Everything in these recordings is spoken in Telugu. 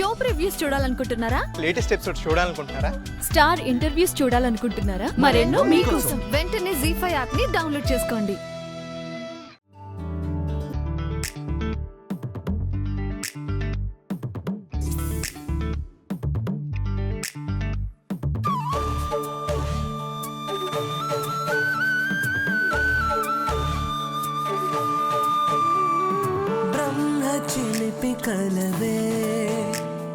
షో ప్రివ్యూస్ చూడాలనుకుంటున్నారా? లేటెస్ట్ ఎపిసోడ్ చూడాలనుకుంటున్నారా? స్టార్ ఇంటర్వ్యూస్ చూడాలనుకుంటున్నారా? మరెన్నో మీకోసం వెంటనే ZEE5 యాప్ ని డౌన్లోడ్ చేసుకోండి. చిలిపి కలవే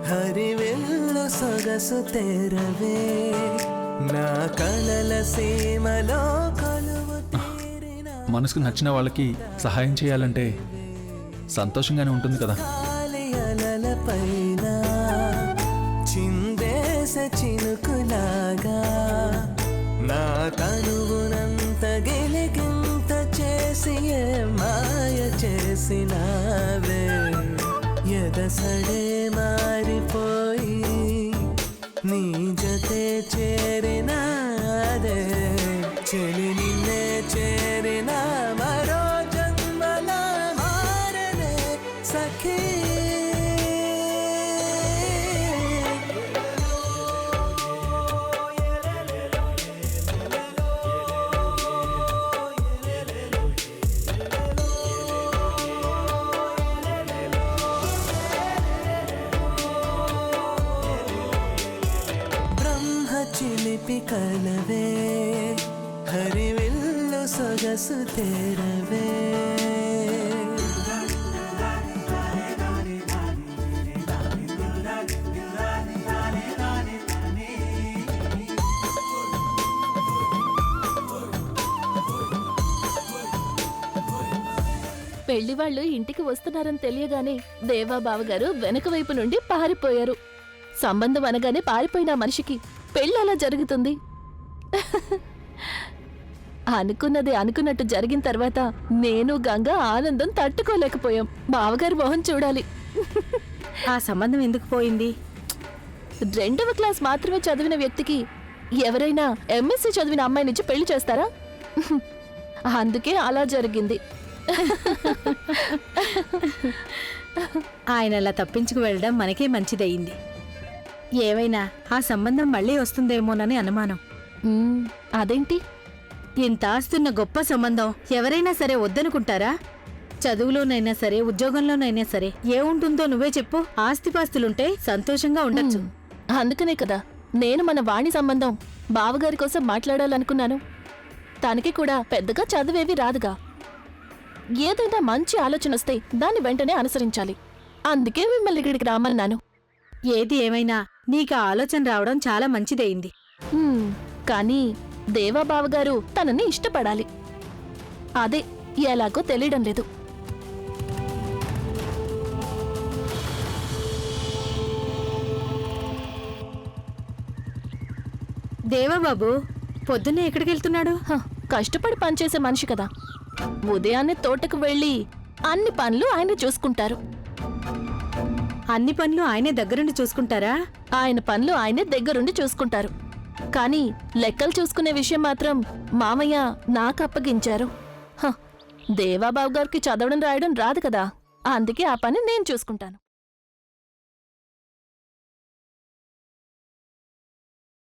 హరివెల్లు సొగసు తెరవే నా కలల సీమలో కలువ తీరిన మనసుకు నచ్చిన వాళ్ళకి సహాయం చేయాలంటే సంతోషంగానే ఉంటుంది కదా. గాలి అలల పైన చిందేసే చినుకులాగా నా తనువునంత గిలిగింత చేసి మాయ చేసినావే ఎదసడే మారిపోయి నీ జతే చేరినాదే చెలి నిన్నే చేరిన మరో జన్మల మారనే సఖీ. చిలిపి కలవే హరివిల్లు సొగసు తెరవే. పెళ్లి వాళ్ళు ఇంటికి వస్తున్నారని తెలియగానే దేవా బావగారు వెనక వైపు నుండి పారిపోయారు. సంబంధం అనగానే పారిపోయిన మనిషికి పెళ్ళి ఎలా జరుగుతుంది? అనుకున్నది అనుకున్నట్టు జరిగిన తర్వాత నేను గంగ ఆనందం తట్టుకోలేకపోయాం. బావగారి మొహం చూడాలి. ఆ సంబంధం ఎందుకు పోయింది? 2వ క్లాస్ మాత్రమే చదివిన వ్యక్తికి ఎవరైనా MSc చదివిన అమ్మాయి నుంచి పెళ్లి చేస్తారా? అందుకే అలా జరిగింది. ఆయన అలా తప్పించుకు వెళ్ళడం మనకే మంచిదయ్యింది. ఏవైనా ఆ సంబంధం మళ్ళీ వస్తుందేమోనని అనుమానం. అదేంటి? ఇంత ఆస్తున్న గొప్ప సంబంధం ఎవరైనా సరే వద్దనుకుంటారా? చదువులోనైనా సరే ఉద్యోగంలోనైనా సరే ఏముంటుందో నువ్వే చెప్పు. ఆస్తిపాస్తులుంటే సంతోషంగా ఉండొచ్చు. అందుకనే కదా నేను మన వాణి సంబంధం బావగారి కోసం మాట్లాడాలనుకున్నాను. తనకి కూడా పెద్దగా చదువేవి రాదుగా. ఏదైనా మంచి ఆలోచన వస్తే దాన్ని వెంటనే అనుసరించాలి. అందుకే మిమ్మల్ని ఇక్కడికి రామన్నాను. ఏది ఏమైనా నీకు ఆ ఆలోచన రావడం చాలా మంచిదయింది. కానీ దేవా బావగారు తనని ఇష్టపడాలి. అదే ఎలాగో తెలియడం లేదు. దేవాబాబు పొద్దున్నే ఎక్కడికి వెళ్తున్నాడు? కష్టపడి పనిచేసే మనిషి కదా. ఉదయాన్నే తోటకు వెళ్ళి అన్ని పనులు ఆయన చూసుకుంటారు. అన్ని పనులు ఆయనే దగ్గరుండి చూసుకుంటారా? ఆయన పనులు ఆయనే దగ్గరుండి చూసుకుంటారు. కానీ లెక్కలు చూసుకునే విషయం మాత్రం మామయ్య నాకు అప్పగించారు. దేవాబాబు గారికి చదవడం రాయడం రాదు కదా. అందుకే ఆ పని నేను చూసుకుంటాను.